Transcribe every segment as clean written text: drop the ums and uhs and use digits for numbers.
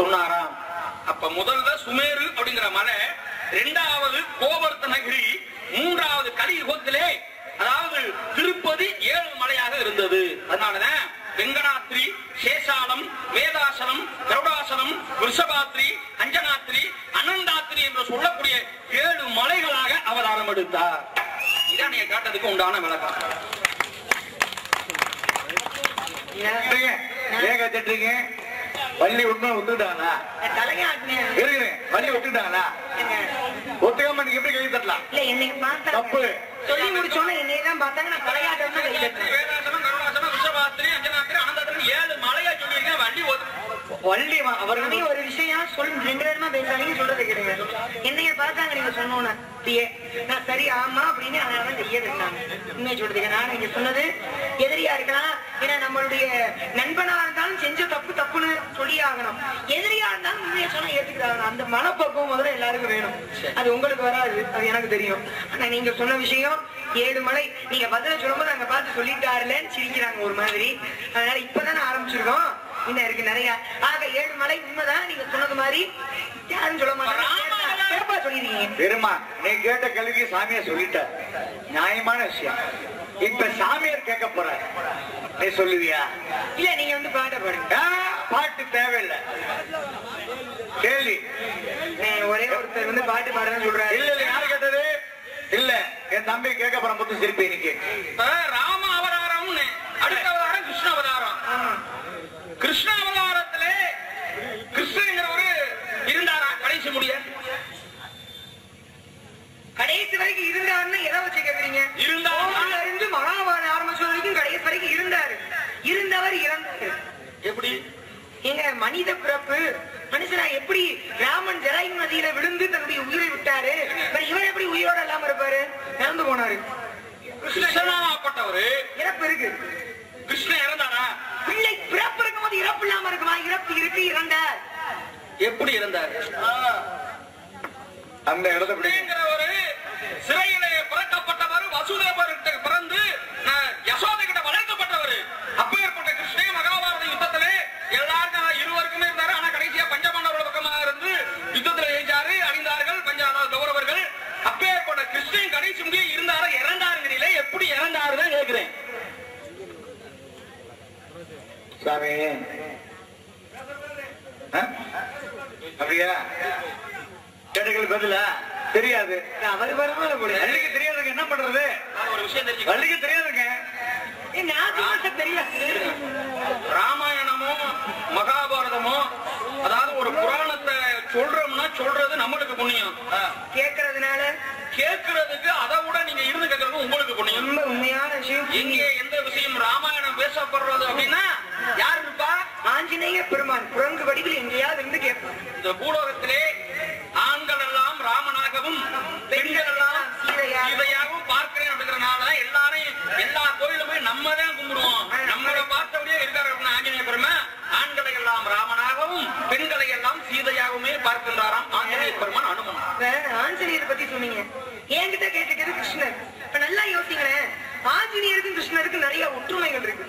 சொன்னாராம். அப்ப முதல்ல சுமேரு அப்படிங்கிற மலை, இரண்டாவது கோவர்த்தனகிரி, மூன்றாவது கலியுகத்திலே அதாவது திருப்பதி 7 மலையாக இருந்தது. அதனாலதான் வெங்கடாத்ரி, சேஷாலம், வேதாசலம், கருடாசலம், ரிஷபாத்ரி, அஞ்சனாத்ரி, அனந்தாத்ரி என்று சொல்லக்கூடிய 7 மலைகளாக அவதாரம் எடுத்தார். இதான் நீங்க காட்டதுக்கு உண்டான விளக்கம். வள்ளி விட்டுட்டாங்களா? வள்ளி விட்டுட்டாங்களா? ஒத்துக்காம நீங்க எப்படி கை தட்டலாம்? தப்பு. சொல்லி முடிச்சோன்னா என்னையதான் பார்த்தாங்க. நான் தலையாட்டம் வேதாசனம், கருடாசனம், ரிஷபாத்ரி, அஞ்சனாத்ரி, அனந்தாத்ரி 7 மலையா சொல்லியிருக்கேன். வள்ளி அவர்களே ஒரு விஷயம் சொல்லு, 2 பேருமா பேசாதீங்க, சொல்றது கிடையாது. என்னைய பார்த்தாங்க நீங்க சொன்னோன்னு நான் சரி ஆமா அப்படின்னு அதனாலதான் செய்ய இருந்தாங்க. உண்மை சொல்றதுக்கு நான் இங்க சொன்னது எதிரியா இருக்கலாம். ஏன்னா நம்மளுடைய நண்பனா இருந்தாலும் செஞ்ச தப்பு தப்புன்னு சொல்லி ஆகணும். எதிரியா இருந்தாலும் உண்மையை சொன்னா ஏத்துக்கிறாங்க. அந்த மனப்பக்குவம் முதல்ல எல்லாருக்கும் வேணும். அது உங்களுக்கு வராது, அது எனக்கு தெரியும். ஆனா நீங்க சொன்ன விஷயம் 7 மலை, நீங்க பதில சொல்லும்போது அங்க பார்த்து சொல்லிட்டாருலன்னு சிரிக்கிறாங்க ஒரு மாதிரி. அதனால இப்பதானே ஆரம்பிச்சிருக்கோம், இன்னும் இருக்கு நிறைய. ஆக 7 மலை உண்மைதான். நீங்க சொன்னது மாதிரி யாரும் சொல்ல மாட்டாங்க. பெருமா நீ கேட்ட கல்விக்கு சாமியார் சொல்லிட்ட, நியாயமான விஷயம். இப்ப சாமியார் கேட்க போற, நீ சொல்லுவியா? இல்ல நீங்க வந்து பாட்ட பாடுங்க. பாட்டு தேவையில்லை, கேள்வி. ஒரே ஒருத்தர் வந்து பாட்டு பாடுறேன்னு சொல்றாரு. இல்ல இல்ல, யாரு கேட்டது? இல்ல என் தம்பி கேட்க போற முத்து சிரிப்பு. இன்னைக்கு ராம அவதாரம், அடுத்த அவதாரம் கிருஷ்ண அவதாரம். கிருஷ்ண அவதாரத்திலே கிருஷ்ணங்கிறவரு இருந்தாரா கடைசி முடிய? கடைசி வரைக்கும் இருந்தாருன்னு எதை வச்சு கேக்குறீங்க? இருந்து மகாபாரதம் ஆரம்பிச்ச வரைக்கும் கடைசி வரைக்கும் இருந்தாரு. இருந்தவர் இறந்தாரு. எப்படி? எங்க மனித பிறப்பு மனுஷனா எப்படி ராமன் ஜராயு நதியில விழுந்து தன்னுடைய உயிரை விட்டாரு, இவர் எப்படி உயிரோட இல்லாம இருப்பாரு? இறந்து போனாரு. கிருஷ்ணனாப்பட்டவரு இறப்பு இருக்கு. கிருஷ்ணன் இறந்தாரா? பிள்ளை பிறப்பு இருக்கும் போது இறப்பு இல்லாம இருக்குமா? இறப்பு இருக்கு, இறந்தார். எப்படி இறந்தார்? அந்த இடத்துல சிறையிலே பிறக்கப்பட்டவர், வசுதேவர்கிட்ட பிறந்து யசோதை கிட்ட வளர்க்கப்பட்டவர். அப்பேற்பட்ட கிருஷ்ணன் மகாபாரத யுத்தத்திலே எல்லாருக்கும் இருவருக்குமே இருந்தாரு. ஆனா கடைசியா பஞ்சபாண்டவர்கள் பக்கமாக இருந்து யுத்தத்தில் ஜெயிச்சாரு, அழிந்தார்கள் கௌரவர்கள். அப்பேற்பட்ட கிருஷ்ணன் கடைசி முடிய இருந்தாரு. இறந்தாருங்கிறீங்களே, எப்படி இறந்தாருன்னு கேட்கிறேன். சாமி அப்படியா? கேட்டகள் பதிலா தெரியாது. அவருக்கு வள்ளிக்கு தெரியாதுங்க, என்ன பண்றது? ஒரு விஷயம் தெரிஞ்சு, வள்ளிக்கு தெரியாதுங்க. ராமாயணமோ மகாபாரதமோ அதாவது ஒரு புராணத்தை சொல்றோம்னா சொல்றது நம்மளுக்கு புண்ணியம். கேட்கறதுனால கேட்கறதுக்கு அதை விட நீங்க இருந்து கேட்கறது உங்களுக்கு புண்ணியம். உண்மையான விஷயம். இங்க எந்த விஷயம் ராமாயணம் பேசப்படுறது அப்படின்னா யார் இருப்பா? ஆஞ்சநேய பெருமான் குரங்கு வடிவில் எங்கேயாவது இருந்து கேட்பார். இந்த பூலோகத்திலே ஆண்கள் எல்லாம் ராமனாகவும் பெண்கள் எல்லாம் சீதையாகவும் பார்க்கிறேன் அப்படிங்கிறனால எல்லாரையும் எல்லா கோயிலுமே நம்ம தான் கும்பிடுவோம். நம்மளை பார்த்தபடியே இருக்காரு அப்படின்னு ஆஞ்சநேய பெருமான் ஆண்களை எல்லாம் ராமனாகவும் பெண்களை எல்லாம் சீதையாகவுமே பார்க்கின்றாராம் ஆஞ்சநேய பெருமான் அனுமன். ஆஞ்சநேயரை பத்தி சொன்னீங்க, என்கிட்ட கேட்டுக்கிறது கிருஷ்ணர். இப்ப நல்லா யோசிங்களேன், ஆஞ்சநேயருக்கும் கிருஷ்ணருக்கும் நிறைய ஒற்றுமைகள் இருக்கு.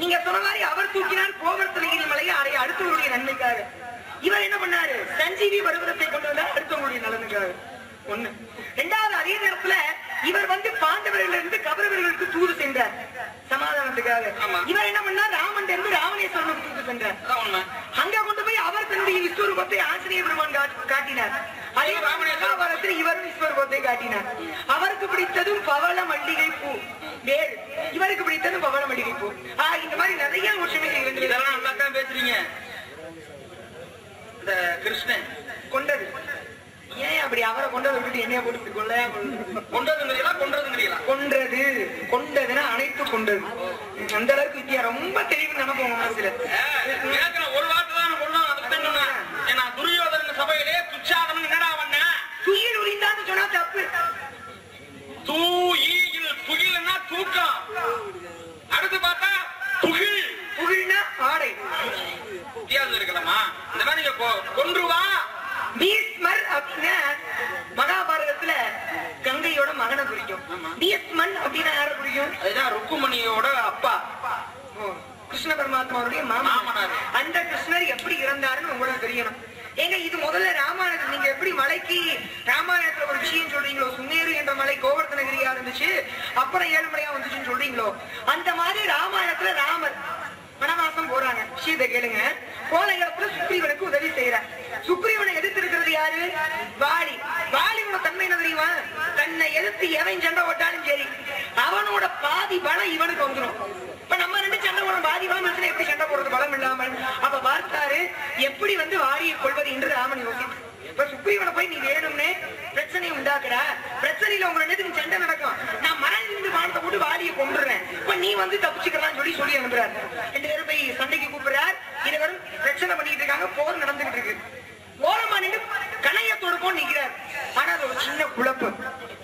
நீங்க சொன்ன மாதிரி அவர் தூக்கினார் கோவர்த்தனகிரி மலையை அடைய அடுத்தவருடைய நன்மைக்காக. இவர் என்ன பண்ணாரு? சஞ்சீவி பர்வதத்தை கொண்டு வந்தார் அடுத்தவங்களுடைய நலனுக்காக. ஒண்ணு. இரண்டாவது, அதே நேரத்துல இவர் வந்து பாண்டவர்கள் இருந்து கௌரவர்களுக்கு தூது சென்றார் சமாதானத்துக்காக. இவர் என்ன பண்ணார்? ராமன் இருந்து ராவணேஸ்வரனுக்கு தூது சென்றார். அங்க கொண்டு போய் அவர் தன்னுடைய விஸ்வரூபத்தை ஆஞ்சநேய பெருமான் காட்டினார். அதே மகாபாரதத்தில் இவர் விஸ்வரூபத்தை காட்டினார். அவருக்கு பிடித்ததும் பவள மல்லிகை பூ வேறு, இவருக்கு பிடித்ததும் பவள மல்லிகை பூ. இந்த மாதிரி நிறைய விஷயங்கள் இதெல்லாம் நல்லா தான் பேசுறீங்க. இந்த கிருஷ்ணன் கொண்டது ஏன் அப்படி? அவரை கொண்டதை விட்டுட்டு என்னைய போட்டு கொள்ளையா கொண்டதுங்கிறீங்களா கொன்றதுங்கிறீங்களா? கொன்றது, கொண்டதுன்னா அனைத்து கொண்டது. அந்த அளவுக்கு வித்தியா ரொம்ப தெளிவு நினைப்போம் மனசுல. ஒரு வார்த்தை தான் கொண்டோம். அதுக்கு சொன்னேன், ஏன்னா துரியோதன சபையிலே துச்சாதனம் என்னடா பண்ண? துயில் உரிந்தான்னு சொன்னா தப்பு. தூயில் துயில்னா தூக்கம். அடுத்து பார்த்தா துகில், துகில்னா ஆடை. வித்தியாசம் இருக்கலாமா? இந்த மாதிரி நீங்க கொன்றுவா பீஸ்மர் அப்படின்னா மகாபாரதத்துல கங்கையோட மகனை குறிக்கும். பீஸ்மன் அப்படின்னா யார குறிக்கும்? அதுதான் ருக்குமணியோட அப்பா, கிருஷ்ண பரமாத்மாவுடைய மாமனார். அந்த கிருஷ்ணர் எப்படி பிறந்தாருன்னு உங்களுக்கு தெரியணும். ஏங்க இது முதல்ல ராமாயணத்துல நீங்க எப்படி மலைக்கு ராமாயணத்துல ஒரு விஷயம் சொல்றீங்களோ, சுமேரு என்ற மலை கோவர்த்தனகிரியா இருந்துச்சு அப்புறம் ஏழுமலையா வந்துச்சுன்னு சொல்றீங்களோ, அந்த மாதிரி ராமாயணத்துல ராமர் வனவாசம் போறாங்க. விஷயத்தை கேளுங்க. கோலைகளத்துல சுக்ரீவனுக்கு உதவி செய்யறார். சுக்ரீவனை எதிர்த்து இருக்கிறது யாரு? வாலி. வாலியோட தன்மை என்ன தெரியுமா? தன்னை எதிர்த்து எவன் சண்டை போட்டாலும் சரி அவனோட பாதி பலம் இவனுக்கு வந்துடும். இப்ப நம்ம ரெண்டு சண்டை போடுறோம், பாதி பலம் மனுஷன் எப்படி சண்டை போடுறது பலம் இல்லாமல்? அப்ப பார்த்தாரு எப்படி வந்து வாலியை கொள்வது என்று ராமன் யோசித்து, இப்ப சுக்ரீவனை போய் நீ வேணும்னு பிரச்சனையை உண்டாக்குற, பிரச்சனையில உங்க ரெண்டு சண்டை நடக்கும், நான் மறைந்து வானத்தை போட்டு வாலியை கொண்டுறேன், இப்ப நீ வந்து தப்பிச்சுக்கலாம் சொல்லி அனுப்புறாரு. 2 பேரும் போய் சண்டைக்கு கூப்பிடுறார். இருவரும் பிரச்சனை பண்ணிட்டு இருக்காங்க. போர் நடந்துகிட்டு இருக்கு. ஓரமா நின்று கணையத்தோடு போய் நிற்கிறார். ஆனா அது ஒரு சின்ன குழப்பம்.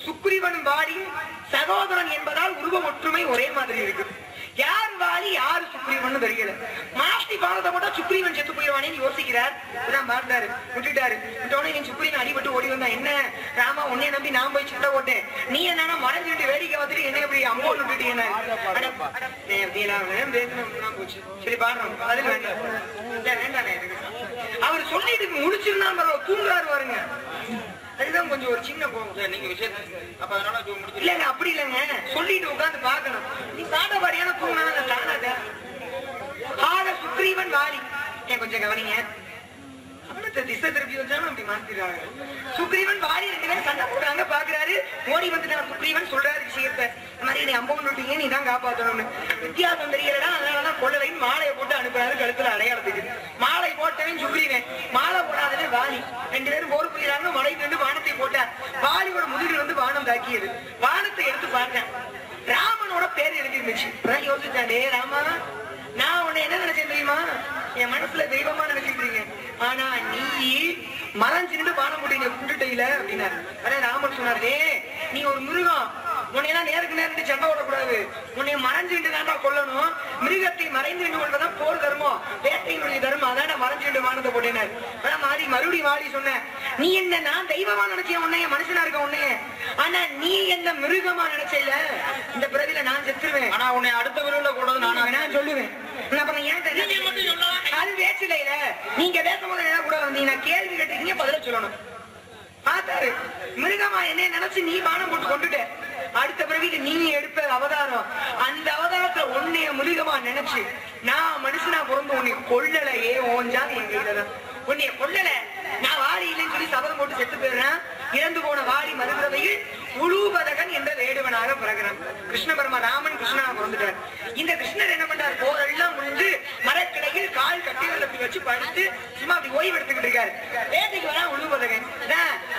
சுக்ரீவனும் வாலியும் சகோதரன் என்பதால் உருவ ஒற்றுமை ஒரே மாதிரி இருக்கு. யார் வாலி யாரு சுக்ரீவன் தெரியல. மாத்தி பாரத போட்டா சுக்ரீவன் செத்து போயிடுவானேன்னு யோசிக்கிறார். பார்த்தாரு, விட்டுட்டாரு. நீ சுக்ரீவன் அடிபட்டு ஓடி வந்தா என்ன ராமா, உன்னை நம்பி நான் போய் சண்டை போட்டேன், நீ என்னன்னா மறைஞ்சுட்டு வேடிக்கை பார்த்துட்டு என்ன இப்படி அம்மோ விட்டுட்டு என்ன போச்சு. சரி பாடுறோம், அது வேண்டாம் வேண்டானே. அவர் சொல்லிட்டு முடிச்சிருந்தா தூங்குறாரு பாருங்க. அதுதான் கொஞ்சம் ஒரு சின்ன கோபம். நீங்க விஷயத்த அப்ப அதனால இல்லங்க, அப்படி இல்லைங்க, சொல்லிட்டு உட்காந்து பாக்கணும். நீ சாதபாடியான தூங்கினா ஆக சுக்ரீவன் வாலி கொஞ்சம் கவனிங்க. திசை திருப்பி வச்சாலும் அப்படி மாத்திடுறாங்க. சுக்ரீவன் வாலி 2 பேரும் சண்டை போடுறாங்க. பாக்குறாரு, ஓடி வந்துட்டான் சுக்ரீவன். சொல்றாரு விஷயத்த, இந்த மாதிரி நீ அம்பம் விட்டீங்க, நீ தான் காப்பாற்றணும்னு. வித்தியாசம் தெரியலடா, அதனாலதான் கொள்ளலைன்னு மாலையை போட்டு அனுப்புறாரு கழுத்துல அடையாளத்துக்கு. மாலை போட்டவன் சுக்ரீவன், மாலை போடாதவே வாலி. 2 பேரும் போர் புரியாங்க. மலை நின்று வானத்தை போட்டார். வாலியோட முதுகில் வந்து வானம் தாக்கியது. வானத்தை எடுத்து பார்த்தேன், ராமனோட பேர் எழுதிருந்துச்சு. யோசிச்சாடே ராமா, நான் உன்னை என்ன நினைச்சேன் தெரியுமா? என் மனசுல தெய்வமா நினைச்சிருக்கீங்க, ஆனா நீ மறைஞ்சிருந்து பானம் போட்டீங்க குண்டுட்டையில அப்படின்னாரு. அதான் ராமன் சொன்னாரு, நீ ஒரு மிருகம், உன்னையெல்லாம் நேருக்கு நேர்ந்து சண்டை ஓடக்கூடாது, உன்னை மறைஞ்சுட்டு தாண்டா கொல்லணும். மிருகத்தை மறைந்து கொள்வதான் போர் தர்மம், வேட்டையினுடைய தர்மம். அதான் மறைஞ்சுட்டு வானத்தை போட்டேனாரு. அதான் மாறி மறுபடியும் வாடி சொன்ன, நீ என்ன நான் தெய்வமா நினைச்சேன் உன்னைய, மனுஷனா இருக்க உன்னைய, ஆனா நீ என்ன மிருகமா நினைச்சல, இந்த பிறவில நான் செத்துருவேன், ஆனா உன்னை அடுத்த பிறவில கூடாது நான் சொல்லுவேன். அது வேச்சிலையில நீங்க பேசும்போது என்ன கூட வந்தீங்கன்னா கேள்வி கேட்டீங்க, பதில சொல்லணும். பார்த்தாரு, மிருகமா என்ன நினைச்சு நீ பானம் போட்டு கொண்டுட்ட, அடுத்த பிறவிக்கு நீ எடுப்ப அவதாரம், அந்த அவதாரத்தை உன்னைய மிருகமா நினைச்சு நான் மனுஷனா பிறந்து உன்னை கொள்ளலையே, ஓஞ்சாது என் கையிலதான். உன்னைய கொள்ளல, நான் வாடி இல்லைன்னு சொல்லி சபதம் போட்டு செத்து போயிடுறேன். இறந்து போன வாடி மறுபிறவையில் உலூபதகன் என்ற வேடுவனாக பிறகுறான். கிருஷ்ண பரமா ராமன் கிருஷ்ணனாக பிறந்துட்டார். இந்த கிருஷ்ணர் என்ன பண்றாரு, போரெல்லாம் முடிஞ்சு மரக்கிளையில் கால் கட்டிகளை வச்சு படுத்து சும்மா அப்படி ஓய்வு எடுத்துக்கிட்டு இருக்காரு. வேட்டைக்கு வரா உலூபதகன்.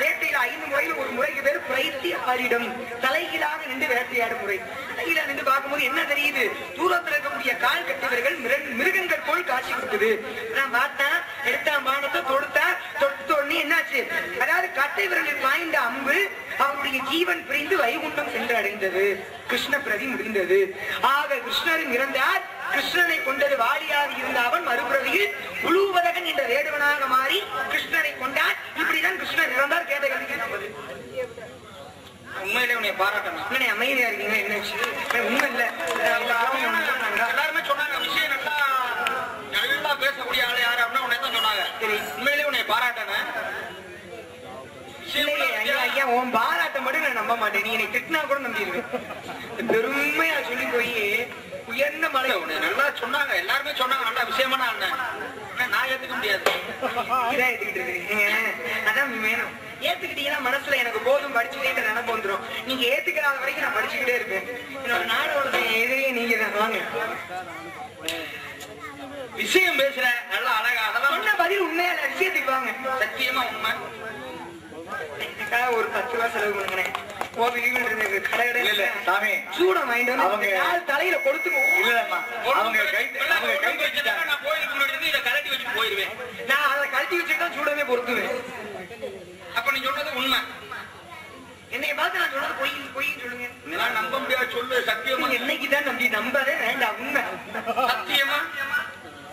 வேட்டையில 5 முறையில் ஒரு முறைக்கு பேரு பிரைத்திய ஆடிடம், தலைகீழாக நின்று வேட்டையாடும் முறை. தலைகீழா நின்று பார்க்கும்போது என்ன தெரியுது, தூரத்தில் இருக்கக்கூடிய கால் கட்டிவர்கள் மிருகங்கள் போல் காட்சி கொடுக்குது. நான் பார்த்தேன், எடுத்தான் பானத்தை தொடுத்தான், தொடுத்தோடனே என்னாச்சு, அதாவது கட்டை விரலில் வாய்ந்த அம்பு அவருடைய ஜீவன் பிரிந்து வைகுண்டம் சென்று அடைந்தது. கிருஷ்ண பிரதி முடிந்தது. ஆக கிருஷ்ணரும் இறந்தார். கிருஷ்ணனை கொண்டது வாலியாக இருந்த அவன் மறுபிறவியில் உலூபதகன் என்ற வேடுவனாக மாறி கிருஷ்ணனை கொண்டான். இப்படிதான் கிருஷ்ணர் இறந்தார். கேட்ட கல்வி உண்மையிலே உன்னை பாராட்டணும். அமைதியா இருக்கீங்க, என்ன உண்மை இல்ல, எல்லாருமே சொன்னாங்க விஷயம் நல்லா பேசக்கூடிய ஆளு யாரு அப்படின்னா உன்னை தான் சொன்னாங்க. சரி, உண்மையிலே உன்னை பாராட்டணும். ஐயா, உன் பாராட்டம் மட்டும் நான் நம்ப மாட்டேன், நீ என்னை திட்டினா கூட நம்பிடுவேன். பெருமையா சொல்லி போய் உயர்ந்த மலை உன்னை நல்லா சொன்னாங்க, எல்லாருமே சொன்னாங்க, நல்லா விஷயமான அண்ணன், நான் ஏத்துக்க முடியாது. இதான் ஏத்துக்கிட்டு இருக்கீங்க, அதான் வேணும். ஏத்துக்கிட்டீங்கன்னா மனசுல எனக்கு போதும் படிச்சுட்டே நினைப்பு வந்துடும். நீங்க ஏத்துக்கிறாத வரைக்கும் நான் படிச்சுக்கிட்டே இருப்பேன். என்னோட நாடோட எதிரியே நீங்க தான். வாங்க, விஷயம் பேசுற நல்லா அழகா, அதெல்லாம் சொன்ன பதில் உண்மையா விஷயத்துக்கு வாங்க. சத்தியமா உண்மை. ஒரு 10 ரூபா செலவு பண்ணுங்க. சூடம் வாங்கிட்டு தலையில கொடுத்துக்கோ. போயிருவேன், நான் அதை கழட்டி வச்சுதான் சூடமே பொறுத்துவேன். அப்ப நீ சொன்னது உண்மை. என்னை பார்த்து நான் சொன்னது பொய்ன்னு சொல்லுங்க. நம்ப முடியாது, சொல்லு சத்தியமா. என்னைக்குதான் நம்பி நம்பதே வேண்டாம். உண்மை சத்தியமா,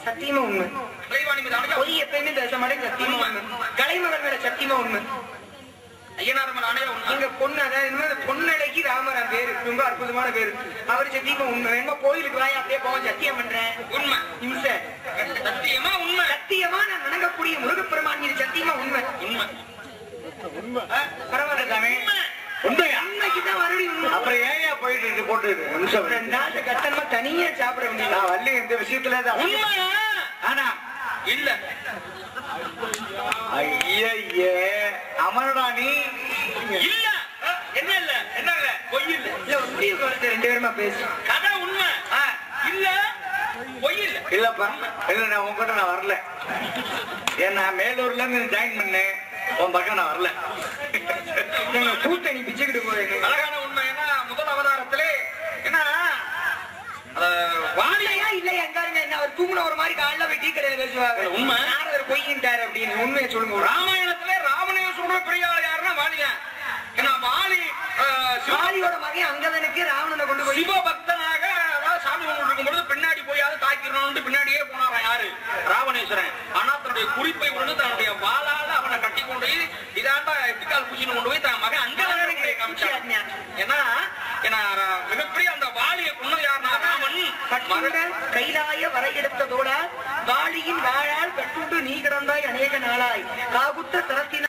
சத்தியமா உண்மை. பொய் எப்பயுமே பேச மாட்டேன், சத்தியமா உண்மை. கலைமகள் மேல சத்தியமா உண்மை. ஐயனார் எங்க பொண்ணு, அதாவது பொண்ணலைக்கு ராமராம் பேரு ரொம்ப அற்புதமான பேரு. அவரு சத்தியமா உண்மை வேணுமா கோயிலுக்கு வாய் அப்படியே போவோம் சத்தியம் பண்றேன். உண்மை நிமிஷ சத்தியமா உண்மை சத்தியமா நான் வணங்கக்கூடிய முருகப்பெருமான் இது சத்தியமா உண்மை உண்மை உண்மை. பரவாயில்ல சாமி உண்மையா? உண்மைக்குதான் மறுபடியும். அப்புறம் ஏயா போயிட்டு போட்டு நிமிஷம் 2 நாள் கட்டணமா தனியா சாப்பிட வேண்டியது. நான் வள்ளி இந்த விஷயத்துல தான் உண்மையா? ஆனா இல்ல ஐயே அமரடா நீ இல்ல என்ன இல்ல என்ன இல்ல பொய் இல்ல இல்ல ஒட்டி ரெண்டு பேருமா பேசு கதை உண்மை இல்ல பொய் இல்ல இல்லப்பா இல்ல நான் உங்ககிட்ட நான் வரல ஏன்னா மேலூர்ல இருந்து ஜாயின் பண்ணேன் உன் பக்கம் நான் வரல கூட்டணி பிச்சுக்கிட்டு போறேன். அழகான உண்மை ஏன்னா முதல் அவதாரத்திலே என்ன வாலியா இல்ல எங்காருங்க என்ன அவர் தூங்குன ஒரு மாதிரி காலைல போய் டீ கடையில பேசுவாங்க. உண்மை நாரதர் பொய்யின்ட்டாரு அப்படின்னு உண்மையை சொல்லுங்க. ராமாயணத்துல ராமனைய சொல்ற பெரிய ஆள் யாருன்னா வாலியா. ஏன்னா வாலியோட மகன் அங்கதனுக்கு ராவணனை கொண்டு போய் சிவபக்தனாக அதாவது சாமி கும்பிட்டு இருக்கும்போது பின்னாடி போய் அதை தாக்கிடணும்னு பின்னாடியே போனாரா யாரு ராவணேஸ்வரன். ஆனா தன்னுடைய குறிப்பை கொண்டு தன்னுடைய வாளால அவனை கட்டி கொண்டு போய் இதாண்டா எட்டுக்கால் பூச்சின்னு கொண்டு போய் தன் மகன் அங்கதனுக்கு காமிச்சாங்க. ஏன்னா மிகப்பெரிய அந்த வாலியை கொண்டு யாருன்னா ராமன் கைலாய வரை எடுத்ததோட வாலியின் வாழால் கட்டுண்டு நீ கிடந்தாய் அநேக நாளாய் காகுத்த தரத்தின